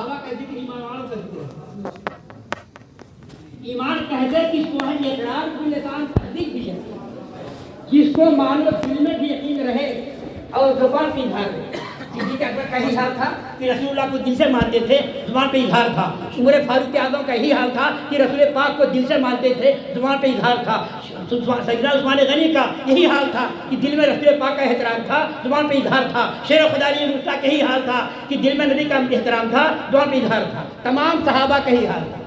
صحابہ کا ذکر ایمان والوں کا ذکر ہے. ایمان کہتے کس کو ہے؟ اقرار باللسان تصدیق بھی ہے. جس کو مانو دل میں بھی یقین رہے اور زبان پہ اظہار رہے. صدیق اکبر کا یہی حال تھا کہ رسول اللہ کو دل سے مانتے تھے، زبان پہ اظہار تھا. عمر فاروق اعظم کا یہی حال تھا کہ رسول پاک کو دل سے مانتے تھے، زبان پہ اظہار تھا. سیدنا عثمان غنی کا یہی حال تھا کہ دل میں رسول پاک کا احترام تھا، زبان پہ اظہار تھا. شیر خدا علی مصطفیٰ کا یہی حال تھا کہ دل میں نبی کا احترام تھا، زبان پہ اظہار تھا. تمام صحابہ کا یہی حال تھا.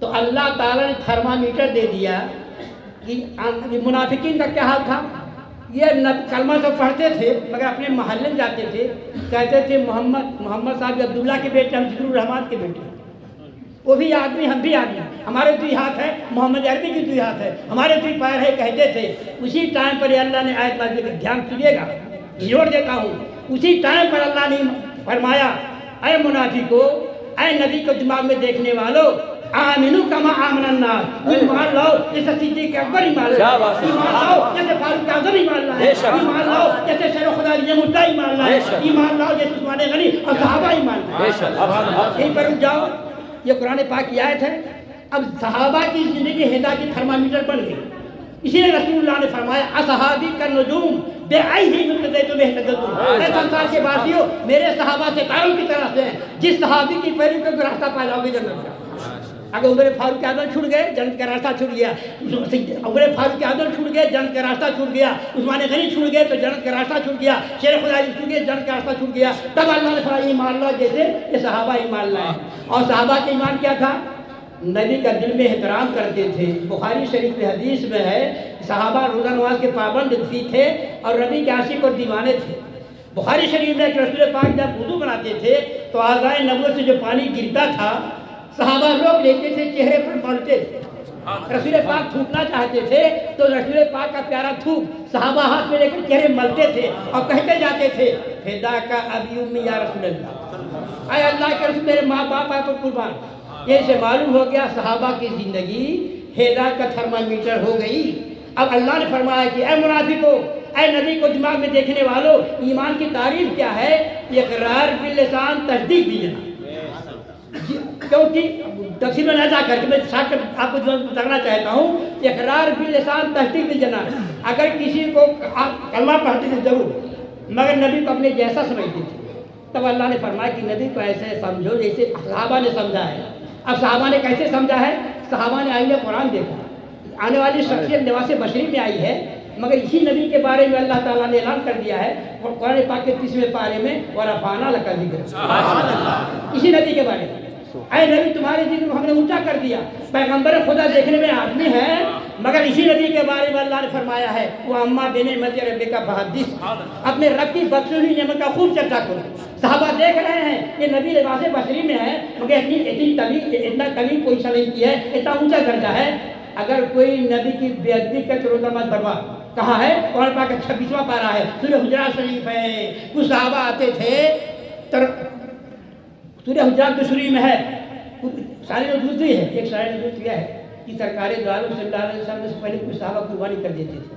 تو اللہ تعالیٰ نے تھرمامیٹر دے دیا کہ منافقین کا کیا حال تھا. یہ کلمہ تو پڑھتے تھے مگر اپنے محلے میں جاتے تھے، کہتے تھے محمد صاحب عبداللہ کے بیٹے، ہم ذکر الرحمان کے بیٹے. وہ بھی آدمی، ہم بھی آدمی، ہمارے دوئی ہاتھ ہے، محمد عربی کی دوئی ہاتھ ہے، ہمارے دوئی پیر ہے، کہتے تھے. اسی ٹائم پر اللہ نے آیت نازل کی، دھیان سنیے گا، جوڑ دیتا ہوں. اسی ٹائم پر اللہ نے فرمایا اے منافقو، اے نبی کو دماغ میں دیکھنے والوں، آمنو کما آمن الناس، ایمان لاؤ جیسے صدیق اکبر ایمان لاؤ، ایمان لاؤ جیسے فاروق اعظم ایمان لائے، ایمان لاؤ جیسے شیر خدا علی مصطفیٰ ایمان لائے، ایمان لاؤ جیسے عثمان غنی اور صحابہ ایمان لائے. یہیں پر رک جاؤ. یہ قرآن پاک کی آیت ہے. اب صحابہ کی زندگی ہدایت کی تھرمامیٹر بن گئی. اسی لیے رسول اللہ نے فرمایا اصحابی کا نجوم بے آئی ہی مقتدیتم اہتدیتم. اے سنسار کے باسیوں، میرے صحابہ ستاروں کی طرح سے ہیں. جس صحابی کی پیروی کو راستہ پا جاؤ گے جنت کا. اگر عمر فاروق اعظم چھوٹ گئے، جنت کا راستہ چھوٹ گیا. عمر فاروق اعظم چھوٹ گئے، جنت کا راستہ چھوٹ گیا. عثمان غنی چھوٹ گئے تو جنت کا راستہ چھوٹ گیا. شیر خدا علی چھوٹ گئے، جنت کا راستہ چھوٹ گیا. تب اللہ نے فرمایا ایمان لاؤ جیسے یہ صحابہ ایمان لائے. اور صحابہ کا ایمان کیا تھا؟ نبی کا دل میں احترام کرتے تھے. بخاری شریف میں حدیث میں ہے صحابہ روزہ نماز کے پابند بھی تھے اور نبی کے عاشق اور دیوانے تھے. بخاری شریف میں کہ رسول پاک جب وضو بناتے تھے تو اعضائے نبوت سے جو پانی گرتا تھا صحابہ لوگ لیتے تھے، چہرے پر ملتے تھے. رسول پاک تھوکنا چاہتے تھے تو رسول پاک کا پیارا تھوک صحابہ ہاتھ میں لے کر چہرے ملتے تھے اور کہتے جاتے تھے فداک ابی امی یا رسول اللہ، اے اللہ کے رسول میرے ماں باپ آپ پر قربان. یہ سے معلوم ہو گیا صحابہ کی زندگی ہدایت کا تھرمامیٹر ہو گئی. اب اللہ نے فرمایا کہ اے منافقو، اے نبی کو دماغ میں دیکھنے والوں، ایمان کی تعریف کیا ہے؟ اقرار باللسان تصدیق بھی ہے. کیونکہ تفصیل میں نہ جا کر کے میں شارٹ کٹ آپ کو بتانا چاہتا ہوں، اقرار باللسان تصدیق بالجنان. اگر کسی کو آپ کلمہ پڑھتے تھے ضرور مگر نبی کو اپنے جیسا سمجھتے تھے، تب اللہ نے فرمایا کہ نبی کو ایسے سمجھو جیسے صحابہ نے سمجھا ہے. اب صحابہ نے کیسے سمجھا ہے؟ صحابہ نے آئینہ قرآن دیکھا. آنے والی شخصیت لباس بشری میں آئی ہے مگر اسی نبی کے بارے میں اللہ تعالیٰ نے اعلان کر دیا ہے اور قرآن پاک کے 30ویں پارے میں وَرَفَعْنَا لَكَ ذِكْرَكَ، اسی نبی کے بارے میں. اے نبی تمہارے ذکر کو ہم نے اونچا کر دیا. پیغمبر خدا دیکھنے میں آدمی ہے مگر اسی نبی کے بارے میں اللہ نے فرمایا ہے وَأَمَّا بِنِعْمَتِ رَبِّكَ فَحَدِّثْ، اپنے رب کی بخشی ہوئی نعمت کا خوب چرچا کرو. صحابہ دیکھ رہے ہیں یہ نبی لباس بشری میں ہے مگر اتنا کمی کوئی سا نہیں کیا ہے، اتنا اونچا درجہ ہے. اگر کوئی نبی کی بے ادبی کا تو روزہ مت برباد. کہا ہے قرآن پاک کا 26واں پارہ ہے، سورہ حجرات شریف ہے. کچھ صحابہ آتے تھے، سورہ حجرات شریف میں ہے، سارے نزول ہے. ایک سارے نزول کیا ہے کہ سرکار دو عالم صلی اللہ علیہ وسلم سے پہلے کچھ صحابہ قربانی کر دیتے تھے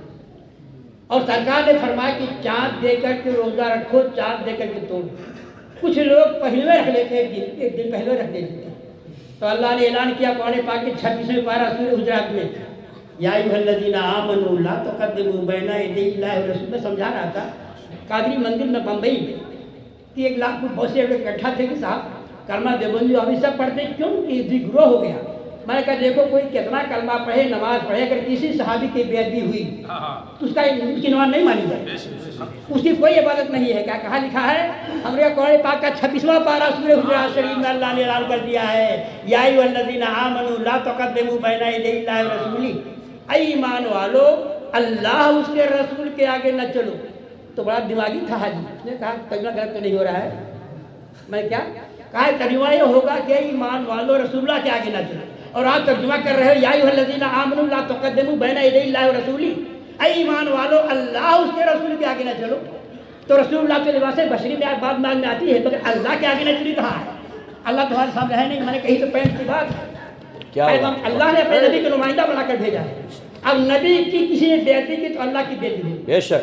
اور سرکار نے فرمایا کہ چاند دے کر کے روزہ رکھو، چاند دے کر کے توڑو. کچھ لوگ پہلے رکھ لیتے ہیں، ایک دن پہلے رکھ دیتے ہیں. تو اللہ نے اعلان کیا قرآن پاک کے 26ویں پارہ سورہ حجرات میں یا ایھا الذین آمنوا لا تقدموا بین یدی اللہ ورسولہ. میں سمجھا رہا تھا قادری مندر میں بمبئی میں کہ 1 لاکھ بہت سے لوگ اکٹھا تھے کہ صاحب کلمہ دیوبندی ابھی سب پڑھتے کیوں کہ گروہ ہو گیا. میں نے کہا دیکھو کوئی کتنا کلمہ پڑھے نماز پڑھے اگر کسی صحابی کی بے ادبی ہوئی تو اس کی نماز نہیں مانی جائے، اس کی کوئی عبادت نہیں ہے. کیا کہا لکھا ہے ہمارے قرآن پاک کا 26واں پارہ سورہ حجرات شریف میں اللہ نے اعلان کر دیا ہے یا ایھا الذین آمنوا لا تقدموا بین یدی اللہ ورسولہ، اے ایمان والو اللہ اس کے رسول کے آگے نہ چلو. تو بڑا دماغی تھا حاجی، اس نے کہا ترجمہ غلط تو نہیں ہو رہا ہے. میں کیا کہا ترجمہ یہ ہوگا کہ ایمان والو رسول اللہ کے آگے نہ چلو، اور آپ ترجمہ کر رہے ہو یا ایھا الذین آمنوا لا تقدموا بین یدی اللہ ورسولہ، اے ایمان والو اللہ اس کے رسول کے آگے نہ چلو. تو رسول اللہ کے لباس بشری میں بات مانگنے آتی ہے مگر اللہ کے آگے نہ چلی کہا ہے. اللہ تمہارے سامنے ہے نہیں، میں نے کہی تو پینٹ کی بات. اللہ نے اپنے نبی کو نمائندہ بنا کر بھیجا ہے. اب نبی کی کسی نے بے ادبی کی تو اللہ کی بے ادبی. بے شک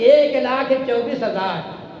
1,24,000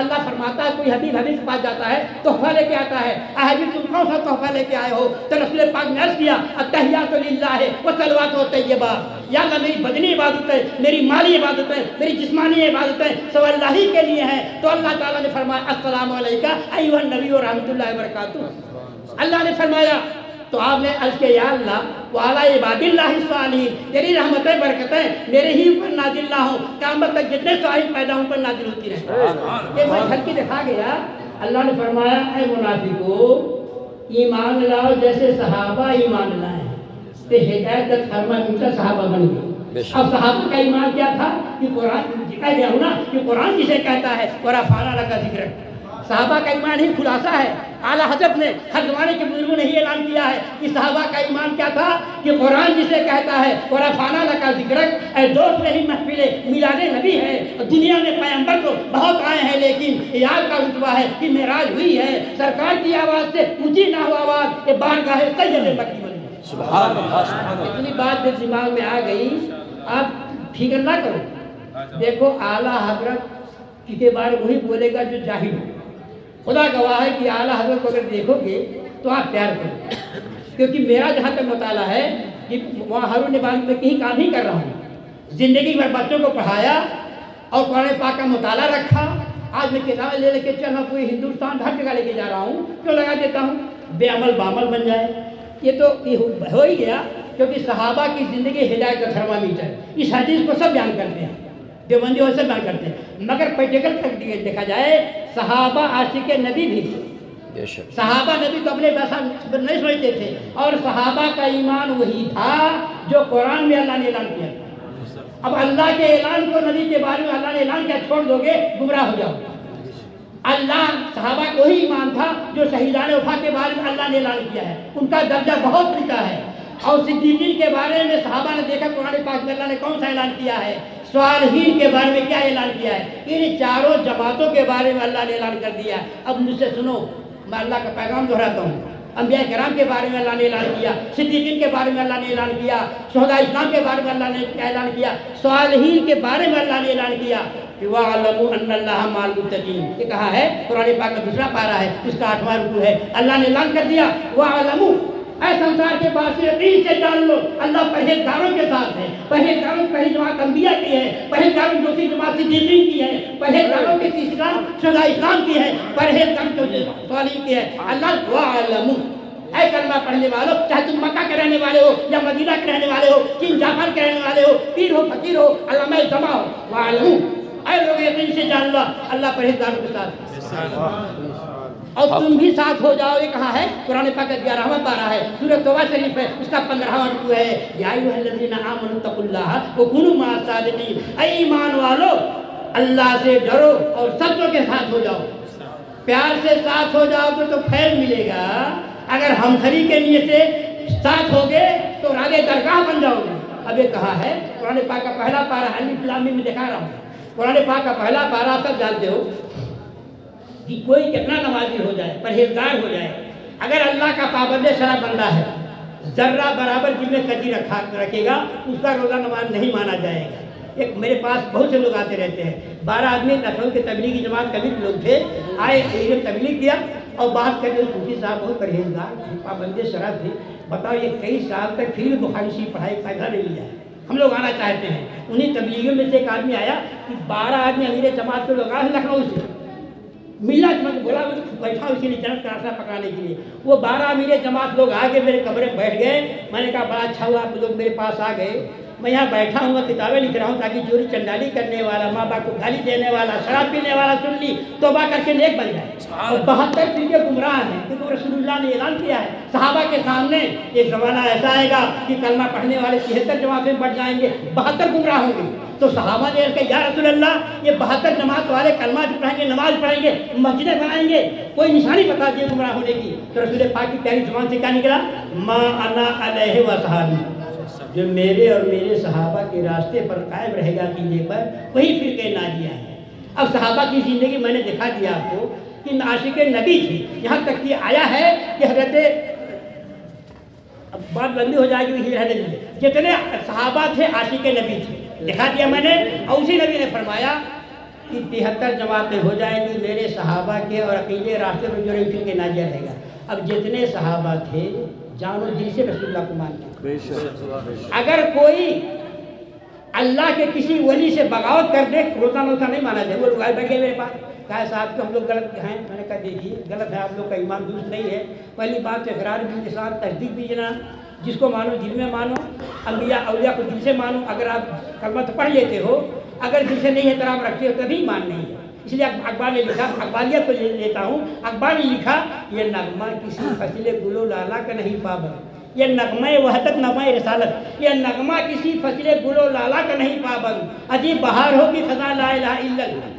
اللہ فرماتا ہے کوئی حبیب کے پاس جاتا ہے تحفہ لے کے آتا ہے، حبیب تم کون سا تحفہ لے کے آئے ہو؟ تو رسول پاک نے عرض کیا التحیات للہ والصلوات والطیبات، یا اللہ میری بدنی عبادت ہے، میری مالی عبادت ہے، میری جسمانی عبادت ہے سب اللہ ہی کے لیے ہے۔ تو اللہ تعالیٰ نے فرمایا السلام علیکہ ایھا النبی ورحمۃ اللہ وبرکاتہ۔ اللہ نے فرمایا تو آپ نے عرض کیا یا اللہ وعلی عباد اللہ الصالحین، تیری رحمتیں برکتیں میرے ہی اوپر نازل نہ ہوں، قیامت تک جتنے صالح پیدا ہوں پر نازل ہوتی رہیں۔ یہ میں گھر کی دکھا گیا۔ اللہ نے فرمایا اے منافقو ایمان لاؤ جیسے صحابہ ایمان لائے، تو ہدایت کا فرمان اونچا صحابہ بن گئے۔ اب صحابہ کا ایمان کیا تھا کہ قرآن کہہ گیا ہوں نا کہ قرآن جسے کہتا ہے ورفعنا لک ذکرک، صحابہ کا ایمان ہی خلاصہ ہے۔ اعلیٰ حضرت نے ہر زمانے کے بزرگوں نے ہی اعلان کیا ہے کہ صحابہ کا ایمان کیا تھا کہ قرآن جسے کہتا ہے ورفعنا لک ذکرک، اے دوست نہیں محفل میلاد نبی ہے، دنیا میں پیغمبر تو بہت آئے ہیں لیکن یاد کا رتبہ ہے کہ معراج ہوئی ہے، سرکار کی آواز سے اونچی نہ ہو آواز کہ بارگاہ سید مکی بنی۔ سبحان اللہ، اتنی بات جب دماغ میں آ گئی آپ فکر نہ کرو۔ دیکھو اعلیٰ حضرت کے بارے وہی بولے گا جو جاہل ہو، خدا گواہ ہے کہ اعلیٰ حضرت کو اگر دیکھو گے تو آپ پیار کرو، کیونکہ میرا جہاں تک مطالعہ ہے کہ وہاں ہارون نبوی میں کہیں کام ہی کر رہا ہوں، زندگی بھر بچوں کو پڑھایا اور قرآن پاک کا مطالعہ رکھا۔ آج میں کتابیں لے کے چل رہا پوری ہندوستان ہر جگہ لے کے جا رہا ہوں، کیوں لگا دیتا ہوں بے عمل بعمل بن جائے۔ یہ تو ہو ہی گیا کیونکہ صحابہ کی زندگی ہدایت کا تھرمامیٹر، اس حدیث کو سب بیان کرتے ہیں، دیوبندی سے بیان کرتے ہیں، مگر پریکٹیکل تک دیکھا جائے صحابہ عاشق نبی بھی تھے۔ صحابہ نبی تو اپنے ویسا نہیں سمجھتے تھے، اور صحابہ کا ایمان وہی تھا جو قرآن میں اللہ نے اعلان کیا تھا۔ اب اللہ کے اعلان کو نبی کے بارے میں اللہ نے اعلان کیا چھوڑ دو گے گمراہ ہو جاؤ۔ اللہ صحابہ کو ہی ایمان تھا جو شہیدان وفا کے بارے میں اللہ نے اعلان کیا ہے، ان کا درجہ بہت اونچا ہے۔ اور صدیقین کے بارے میں صحابہ نے دیکھا قرآن پاک میں اللہ نے کون سا اعلان کیا ہے، صالحین کے بارے میں کیا اعلان کیا ہے، ان چاروں جماعتوں کے بارے میں اللہ نے اعلان کر دیا۔ اب مجھ سے سنو، میں اللہ کا پیغام دہراتا ہوں، انبیاء کرام کے بارے میں اللہ نے اعلان کیا، صدیقین کے بارے میں اللہ نے اعلان کیا، شہداء اسلام کے بارے میں اللہ نے اعلان کیا، صالحین کے بارے میں اللہ نے اعلان کیا۔ وَاعْلَمُوا أَنَّ اللَّهَ مَعَ الْمُتَّقِينَ، یہ کہا ہے قرآن پاک کا دوسرا پارہ ہے، اس کا 8واں رکوع ہے۔ اللہ نے اعلان کر دیا وَاعْلَمُوا، اے سنسار کے باسی یقین سے جان لو اللہ پرہیزگاروں کے ساتھ ہے۔ پرہیزگاروں کی پہلی جماعت انبیاء کی ہے، پرہیزگاروں کی دوسری جماعت صدیقین کی ہے، پرہیزگاروں کی تیسری جماعت شہداء اسلام کی ہے، پرہیزگاروں کی چوتھی صالحین کی ہے۔ اللہ وَاعْلَمُوا، اے کلمہ پڑھنے والوں، چاہے تم مکہ کے رہنے والے ہو یا مدینہ کے رہنے والے ہو، چین جاپان کے رہنے والے ہو، پیر ہو فقیر ہو علامہ جمع ہو، وَاعْلَمُوا، اے لوگ یقین سے جان لو اللہ پرہیزگاروں کے ساتھ، اور تم بھی ساتھ ہو جاؤ۔ یہ کہا ہے قرآن پاک کا 11واں پارہ ہے، سورۃ توبہ شریف ہے، اس کا 15واں رکوع ہے۔ یا ایھا الذین آمنوا اتقوا اللہ وکونوا مع الصادقین، اے ایمان والو اللہ سے ڈرو اور سچوں کے ساتھ ہو جاؤ۔ پیار سے ساتھ ہو جاؤ گے تو خیر ملے گا، اگر ہمدردی کے نیت سے ساتھ ہوگے تو راگے درگاہ بن جاؤ گے۔ اب یہ کہا ہے قرآن پاک کا پہلا پارہ الف لام میم میں دکھا رہا ہوں، قرآن پاک کا پہلا پارہ آپ سب جانتے ہو کہ کوئی کتنا نمازی ہو جائے، پرہیزگار ہو جائے، اگر اللہ کا پابند شرع بندہ ہے، ذرہ برابر جن میں کجی رکھے گا اس کا روزہ نماز نہیں مانا جائے گا۔ ایک میرے پاس بہت سے لوگ آتے رہتے ہیں، 12 آدمی لکھنؤ کے تبلیغی جماعت کبھی لوگ تھے، آئے تبلیغ کیا اور بات کرتے صوفی صاحب بہت پرہیزگار تھے، پابند شرع تھے، بتاؤ یہ کئی سال تک پھر بھی بخاری شریف پڑھائی فائدہ نہیں لیا ہے۔ ہم لوگ آنا چاہتے ہیں، انہیں تبلیغیوں میں سے ایک آدمی آیا کہ 12 آدمی امیر جماعت کے لوگ آئے لکھنؤ سے ملا، میں بولا بیٹھا اسی لیے جنت کا راستہ پکڑانے کے لیے، وہ 12 امیر جماعت لوگ آگے میرے کمرے میں بیٹھ گئے۔ میں نے کہا بڑا اچھا ہوا آپ لوگ میرے پاس آ گئے، میں یہاں بیٹھا ہوں کتابیں لکھ رہا ہوں تاکہ چوری چنڈالی کرنے والا، ماں باپ کو گالی دینے والا، شراب پینے والا سن لی توبہ کر کے نیک بن جائے۔ اور 72 فرقے گمراہ ہیں کیونکہ رسول اللہ نے اعلان کیا ہے صحابہ کے سامنے ایک زمانہ ایسا آئے گا کہ کلمہ پڑھنے والے 73 جماعتیں بڑھ جائیں گے، 72 گمراہ ہوں گے۔ تو صحابہ نے کہا یا رسول اللہ یہ 72 جماعت والے کلمہ بھی پڑھیں گے، نماز پڑھیں گے، مسجدیں بنائیں گے، کوئی نشانی بتا دیے گمراہ ہونے کی۔ تو رسول پاک کی پیاری زبان سے کیا نکلا؟ ما انا علیہ وصحابی، جو میرے اور میرے صحابہ کے راستے پر قائم رہے گا کیلے پر وہی فرقہ ناجیہ ہے۔ اب صحابہ کی زندگی میں نے دکھا دیا آپ کو کہ عاشق نبی تھی، یہاں تک کہ آیا ہے کہ حضرت، اب بات لمبی ہو جائے گی، جتنے صحابہ تھے عاشق نبی تھے، دکھا دیا میں نے۔ اور اسی نبی نے فرمایا کہ 73 جماعتیں ہو جائیں گی میرے صحابہ کے اور عقیدے راستے پر جو رہے کے ناجر رہے گا. اب جتنے صحابہ تھے جانو دل سے رسول اللہ کو مانتے. اگر کوئی اللہ کے کسی ولی سے بغاوت کر دے روزہ نہیں مانا جائے. وہ لوگ آئے بیٹھے میرے پاس کہا صاحب کہ ہم لوگ غلط ہیں. میں نے کہا دیکھیے غلط ہے, آپ لوگ کا ایمان درست نہیں ہے. پہلی بات تو اقرار باللسان, تصدیق بھی جناب, جس کو مانو دل میں مانو, انبیاء اولیاء کو دل سے مانو. اگر آپ کلمہ تو پڑھ لیتے ہو, اگر دل سے نہیں احترام رکھتے ہو تبھی ایمان نہیں ہے. اس لیے اقبال نے لکھا, اقبالیت کو لیتا ہوں, اقبال نے لکھا یہ نغمہ کسی فصل گل و لالا کا نہیں پابند, یہ نغمہ وحدت نغمہ رسالت, یہ نغمہ کسی فصل گل و لالا کا نہیں پابند. عجیب بہار ہو کہ خدا لا الہ الا اللہ.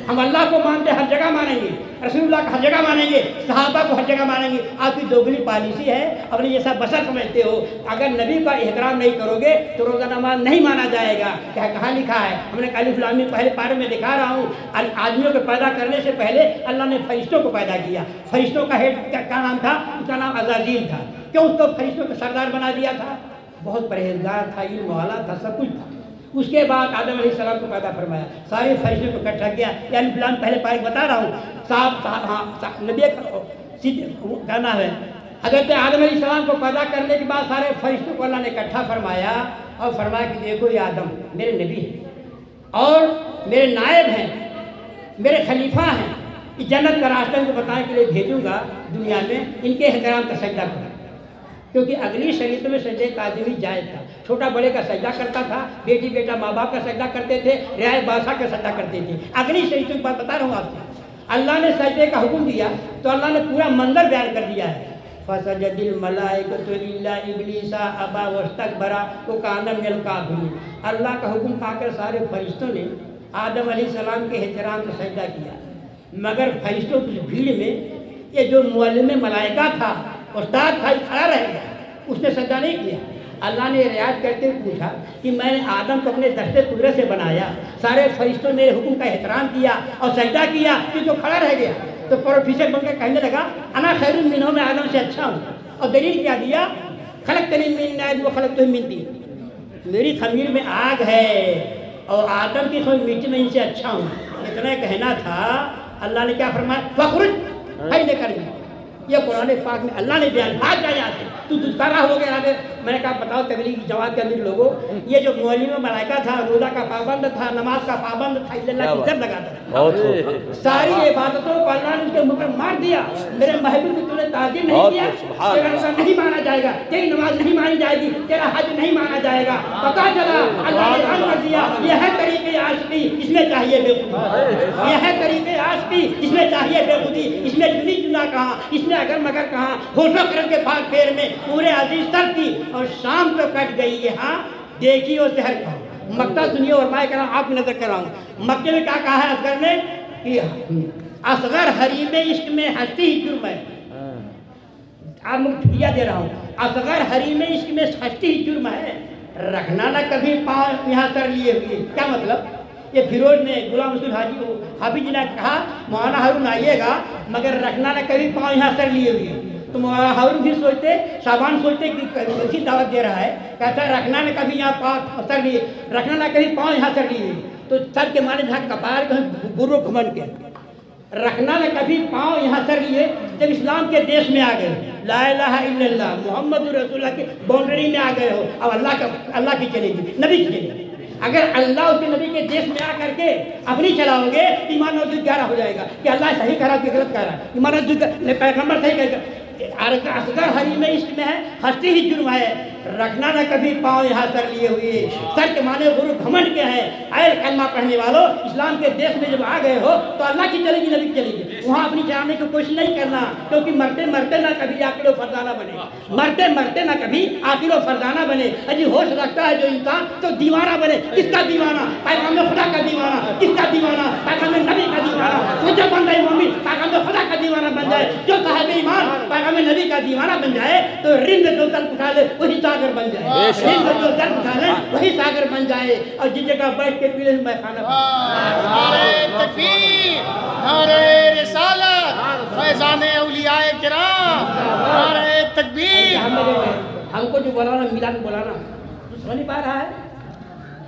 ہم اللہ کو مانتے ہر جگہ مانیں گے, رسول اللہ کو ہر جگہ مانیں گے, صحابہ کو ہر جگہ مانیں گے. آپ کی دوگلی پالیسی ہے, اپنے جیسا بشر سمجھتے ہو. اگر نبی کا احترام نہیں کرو گے تو روزہ نماز نہیں مانا جائے گا. کہاں لکھا ہے؟ ہم نے الف لام میم پہلے پارے میں دکھا رہا ہوں. آدمیوں کو پیدا کرنے سے پہلے اللہ نے فرشتوں کو پیدا کیا. فرشتوں کا ہیڈ کیا نام تھا؟ اس کا نام عزازیل تھا. کیوں اس کو فرشتوں کا سردار بنا دیا تھا؟ بہت پرہیزگار تھا, علم والا تھا, سب کچھ تھا. اس کے بعد آدم علیہ السلام کو پیدا فرمایا, سارے فرشتوں کو اکٹھا کیا. یعنی فلان پہلے پارے بتا رہا ہوں. صاحب نبی کا نام ہے. حضرت آدم علیہ السلام کو پیدا کرنے کے بعد سارے فرشتوں کو اللہ نے اکٹھا فرمایا اور فرمایا کہ دیکھو یہ آدم میرے نبی ہیں اور میرے نائب ہیں, میرے خلیفہ ہیں. جنت کا راستہ ان کو بتانے کے لیے بھیجوں گا دنیا میں, ان کے احترام کا سجدہ کرو. کیونکہ اگلی شریعت میں سجدے تعظیمی جائز تھا. چھوٹا بڑے کا سجدہ کرتا تھا, بیٹی بیٹا ماں باپ کا سجدہ کرتے تھے, رعایت بادشاہ کا سجدہ کرتے تھے. اگلی شریعت کی بات بتا رہا ہوں آپ سے. اللہ نے سجدے کا حکم دیا تو اللہ نے پورا منظر بیان کر دیا ہے. فسجد الملائکۃ الا ابلیس ابا واستکبر وکان من الکافرین. اللہ کا حکم پا کر سارے فرشتوں نے آدم علیہ السلام کے احترام کا سجدہ کیا, مگر فرشتوں کی بھیڑ میں یہ جو معلم ملائکہ تھا, استاد تھا, کھڑا رہ گیا, اس نے سجدہ نہیں کیا. اللہ نے رعایت کرتے ہوئے پوچھا کہ میں نے آدم کو اپنے دست قدرت سے بنایا, سارے فرشتوں نے میرے حکم کا احترام کیا اور سجدہ کیا, کہ جو کھڑا رہ گیا. تو پروفیسر بن کے کہنے لگا انا خیر منہ, میں آدم سے اچھا ہوں. اور دلیل کیا دیا؟ خلقتنی من نار وخلقتہ من طین, میری خمیر میں آگ ہے اور آدم کی خمیر مٹی میں ان سے اچھا ہوں. اتنا کہنا تھا, اللہ نے کیا فرمایا؟ فخرج ہے لے کر. یہ قرآن پاک میں اللہ نے بیان بات کیا یہاں سے تو دشکارا ہو گیا. میں نے کہا بتاؤ تبلیغ جماعت کے امیر لوگوں, یہ جو معلم ملائکہ تھا, روزہ کا پابند تھا, نماز کا پابند تھا, اللہ کی ضرب لگاتا تھا, ساری عبادتوں کو اللہ نے اس کے منہ پر مار دیا. میرے محبوب کو تو نے تعظیم نہیں کیا, تیرا روزہ نہیں مانا جائے گا, تیری نماز نہیں مانی جائے گی, تیرا حج نہیں مانا جائے گا. پتا چلا اللہ نے حل کر دیا. یہ ہے طریقے عاشقی, اس میں چاہیے بے خودی. یہ ہے طریقے عاشقی, اس میں چاہیے بے خودی. اس میں چنی چنا کہاں, اس میں اگر مگر کہاں, ہوش و خرد کے پاک پیر میں پورے عزیز تر کی. اور شام تو کٹ گئی یہاں, دیکھی اور زہر کھاؤ. مکہ سنیے اور میں کہا آپ کی نظر کراؤں. مکے میں کیا کہا ہے اصغر نے کہ اصغر حریم عشق میں ہستی ہی جرم ہے. آپ مجھے دے رہا ہوں, اصغر حریم عشق میں ہستی ہی جرم ہے. رکھنا نہ کبھی پاؤں یہاں کر لیے ہوئے. کیا مطلب؟ یہ فیروز نے غلام رسول حافظ جی نے کہا مولانا ہارون آئیے گا مگر رکھنا نہ کبھی پاؤں یہاں سر لیے ہوئے. تو مولانا ہارون بھی سوچتے, شابان سوچتے کہ اسی دعوت دے رہا ہے, کہتا ہے رکھنا نہ کبھی یہاں پاؤں سر لیے, رکھنا نہ کبھی پاؤں یہاں سر لیے. تو سر کے معنی جہاں کپار کہیں برو گھمن کے, رکھنا نہ کبھی پاؤں یہاں سر لیے. جب اسلام کے دیش میں آ گئے, لا الہ الا اللہ محمد رسول اللہ کی باؤنڈری میں آ گئے ہو, اب اللہ کی چلے گی, نبی کی چلے گی. اگر اللہ اس کے نبی کے دیش میں آ کر کے اپنی چلاؤ گے, ایمان اور دل گہرا ہو جائے گا کہ اللہ صحیح کہہ رہا کہ غلط کہہ رہا. ایمان اور دل پیغمبر صحیح کہے گا. اصغر حریم عشق میں ہے, ہستی ہی جرم ہے. رکھنا نہ کبھی پاؤں یہاں سر لیے ہوئے. سر کے معنی غرور گھمنڈ کے ہیں. اے کلمہ پڑھنے والوں, اسلام کے دیش میں جب آ گئے ہو تو اللہ کی چلے گی, نبی کی چلے گی. وہاں اپنی چلانے کی کوشش نہیں کرنا, کیونکہ مرتے مرتے نہ کبھی عاقل و فرزانہ بنے. مرتے مرتے نہ کبھی عاقل و فرزانہ بنے. اجی ہوش رکھتا ہے جو انسان تو دیوانہ بنے. کس کا دیوانہ؟ پیغام خدا کا دیوانہ. کس کا دیوانہ؟ پیغام نبی کا دیوانہ. وہ جو بندہ مومن پیغام خدا کا دیوانہ بن جائے, جو صاحب ایمان پیغام نبی کا دیوانہ بن جائے, تو رند جو تل اٹھا لے وہی ساگر بن جائے. رند جو تل اٹھا لے وہی ساگر بن جائے. اور جس جگہ بیٹھ کے پیلے میں کھانا نعرہ تکبیر, نعرہ رسالت, فیضان اولیاء کرام, نعرہ تکبیر. ہم کو جو بولانا ملا کے بولانا سمجھ نہیں پا رہا ہے.